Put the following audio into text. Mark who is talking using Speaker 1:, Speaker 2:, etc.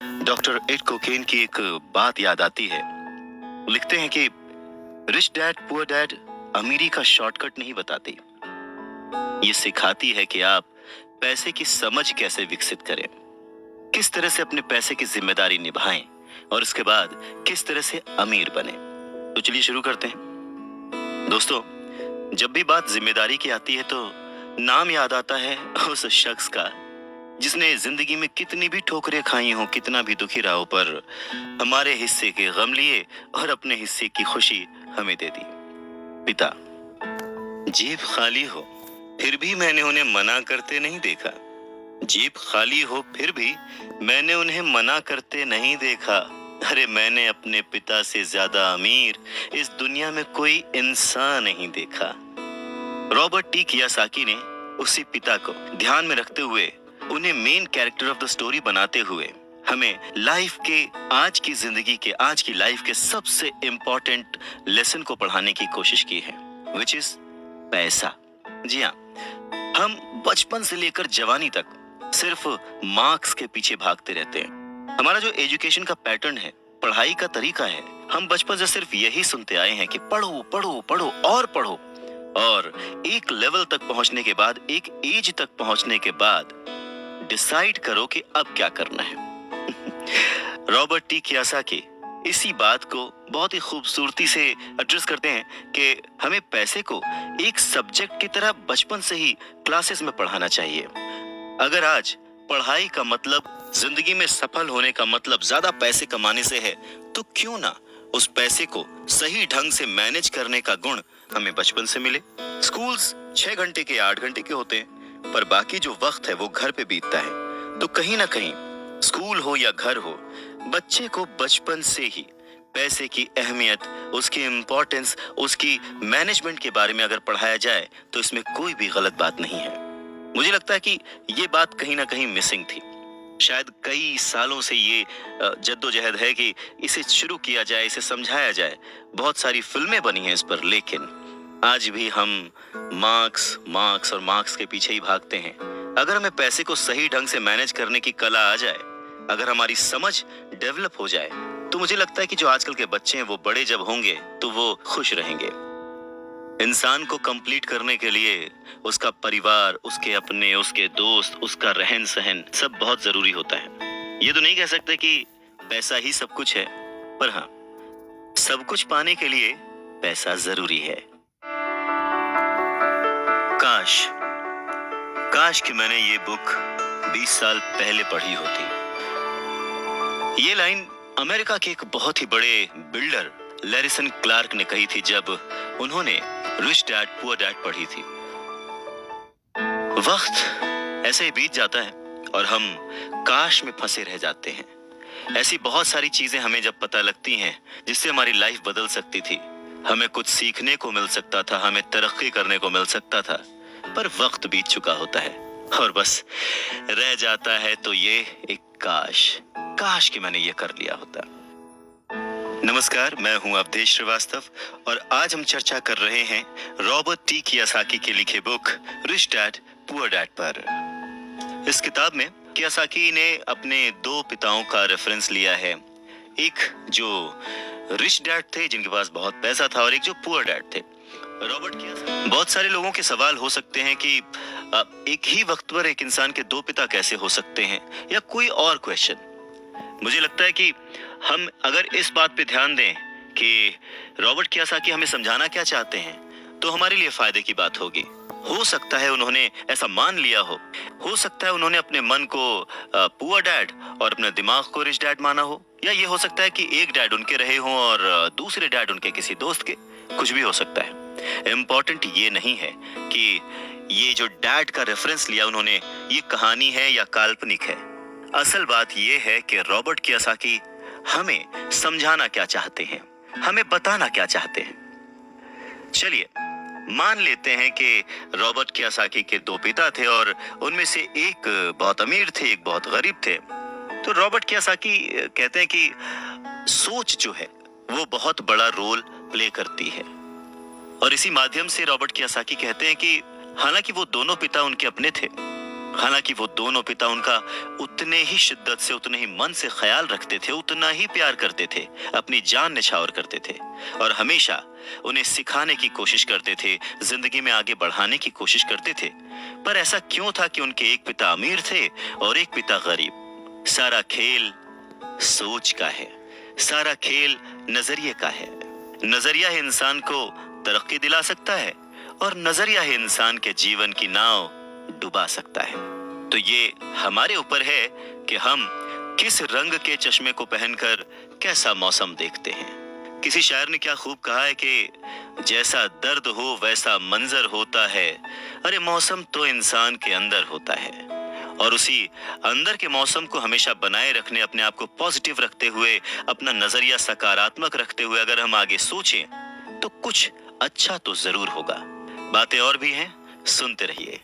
Speaker 1: Doctor add cocaine की एक बात याद आती है। लिखते हैं कि रिच डैड पुअर डैड अमीरी का शॉर्टकट नहीं बताती, ये सिखाती है कि आप पैसे की समझ कैसे विकसित करें, किस तरह से अपने पैसे की जिम्मेदारी निभाएं और उसके बाद किस तरह से अमीर बने। तो चलिए शुरू करते हैं। दोस्तों, जब भी बात जिम्मेदारी की आती है तो नाम याद आता है उस शख्स का जिसने जिंदगी में कितनी भी ठोकरें खाई हो, कितना भी दुखी रहा हो, पर हमारे हिस्से के गम लिए और अपने हिस्से की खुशी हमें दे दी। पिता। जेब खाली हो फिर भी मैंने उन्हें मना करते नहीं देखा। जेब खाली हो फिर भी मैंने उन्हें मना करते नहीं देखा। अरे मैंने अपने पिता से ज्यादा अमीर इस दुनिया में कोई इंसान नहीं देखा। रॉबर्ट टी कियासाकी ने उसी पिता को ध्यान में रखते हुए, उन्हें main character of the story बनाते हुए हमें लाइफ के, आज की जिंदगी के, आज की लाइफ के सबसे इंपॉर्टेंट लेसन को पढ़ाने की कोशिश की है, विच इज पैसा। जी हाँ, हम बचपन से लेकर जवानी तक सिर्फ मार्क्स के पीछे भागते रहते हैं। हमारा जो एजुकेशन का पैटर्न है, पढ़ाई का तरीका है, हम बचपन से सिर्फ यही सुनते आए हैं कि पढ़ो पढ़ो पढ़ो और पढ़ो, और एक लेवल तक पहुंचने के बाद, एक एज तक पहुंचने के बाद डिसाइड करो कि अब क्या करना है। रॉबर्ट टी कियासाकी इसी बात को बहुत ही खूबसूरती से एड्रेस करते हैं कि हमें पैसे को एक सब्जेक्ट की तरह बचपन से ही क्लासेस में पढ़ाना चाहिए। अगर आज पढ़ाई का मतलब, जिंदगी में सफल होने का मतलब ज्यादा पैसे कमाने से है, तो क्यों ना उस पैसे को सही ढंग से मैनेज करने का गुण हमें बचपन से मिले। स्कूल्स 6 घंटे के 8 घंटे के होते हैं, पर बाकी जो वक्त है वो घर पे बीतता है। तो कहीं ना कहीं स्कूल हो या घर हो, बच्चे को बचपन से ही पैसे की अहमियत, उसकी इम्पोर्टेंस, उसकी मैनेजमेंट के बारे में अगर पढ़ाया जाए तो इसमें कोई भी गलत बात नहीं है। मुझे लगता है कि ये बात कहीं ना कहीं मिसिंग थी। शायद कई सालों से ये जद्दोजहद है कि इसे शुरू किया जाए, इसे समझाया जाए। बहुत सारी फिल्में बनी हैं इस पर, लेकिन आज भी हम मार्क्स मार्क्स और मार्क्स के पीछे ही भागते हैं। अगर हमें पैसे को सही ढंग से मैनेज करने की कला आ जाए, अगर हमारी समझ डेवलप हो जाए, तो मुझे लगता है कि जो आजकल के बच्चे हैं वो बड़े जब होंगे तो वो खुश रहेंगे। इंसान को कंप्लीट करने के लिए उसका परिवार, उसके अपने, उसके दोस्त, उसका रहन सहन सब बहुत जरूरी होता है। ये तो नहीं कह सकते कि पैसा ही सब कुछ है, पर हाँ, सब कुछ पाने के लिए पैसा जरूरी है। काश काश कि मैंने ये बुक 20 साल पहले पढ़ी होती। ये लाइन अमेरिका के एक बहुत ही बड़े बिल्डर लैरिसन क्लार्क ने कही थी जब उन्होंने रिच डैड पुअर डैड पढ़ी थी। वक्त ऐसे ही बीत जाता है और हम काश में फंसे रह जाते हैं। ऐसी बहुत सारी चीजें हमें जब पता लगती हैं जिससे हमारी लाइफ बदल सकती थी, हमें कुछ सीखने को मिल सकता था, हमें तरक्की करने को मिल सकता था, पर वक्त बीत चुका होता है और बस रह जाता है तो ये एक काश कि मैंने ये कर लिया होता। नमस्कार, मैं हूं अवधेश श्रीवास्तव और आज हम चर्चा कर रहे हैं रॉबर्ट टी कियासाकी के लिखे book rich dad poor dad पर। इस किताब में कियासाकी ने अपने 2 पिताओं का रेफरेंस लिया है। एक जो रिच डैड थे, जिनके पास बहुत पैसा था, और एक जो पुअर डैड थे, रॉबर्ट कियासाकी। बहुत सारे लोगों के सवाल हो सकते हैं कि एक ही वक्त पर एक इंसान के 2 पिता कैसे हो सकते हैं, या कोई और क्वेश्चन। मुझे लगता है कि हम अगर इस बात पे ध्यान दें कि रॉबर्ट कियासाकी हमें समझाना क्या चाहते हैं, तो हमारे लिए फायदे की बात होगी। हो सकता है उन्होंने ऐसा मान लिया हो सकता है उन्होंने अपने मन को पुअर डैड और अपने दिमाग को रिच डैड माना हो, या ये हो सकता है कि एक डैड उनके रहे हों और दूसरे डैड उनके किसी दोस्त के। कुछ भी हो सकता है। इम्पोर्टेंट ये नहीं है कि ये जो डैड का रेफरेंस लिया उन्होंने, ये कहानी है या काल्पनिक है। असल बात ये है कि रॉबर्ट कियासाकी हमें समझाना क्या चाहते हैं, हमें बताना क्या चाहते हैं। चलिए मान लेते हैं कि रॉबर्ट कियासाकी के 2 पिता थे और उनमें से एक बहुत अमीर थे, एक बहुत गरीब थे। तो रॉबर्ट कियासाकी कहते हैं कि सोच जो है वो बहुत बड़ा रोल प्ले करती है, और इसी माध्यम से रॉबर्ट कियासाकी कहते हैं कि हालांकि वो दोनों पिता उनके अपने थे, हालांकि वो दोनों पिता उनका उतने ही शिद्दत से, उतने ही मन से ख्याल रखते थे, उतना ही प्यार करते थे, अपनी जान निछावर करते थे और हमेशा उन्हें सिखाने की कोशिश करते थे, जिंदगी में आगे बढ़ाने की कोशिश करते थे। पर ऐसा क्यों था कि उनके एक पिता अमीर थे और एक पिता गरीब? सारा खेल सोच का है, सारा खेल नजरिए का है। नजरिया ही इंसान को तरक्की दिला सकता है और नजरिया ही इंसान के जीवन की नाव डुबा सकता है। तो ये हमारे ऊपर है कि हम किस रंग के चश्मे को पहनकर कैसा मौसम देखते हैं। किसी शायर ने क्या खूब कहा है कि जैसा दर्द हो वैसा मंजर होता है, अरे मौसम तो इंसान के अंदर होता है। और उसी अंदर के मौसम को हमेशा बनाए रखने, अपने आप को पॉजिटिव रखते हुए, अपना नजरिया सकारात्मक रखते हुए अगर हम आगे सोचें तो कुछ अच्छा तो जरूर होगा। बातें और भी हैं, सुनते रहिए।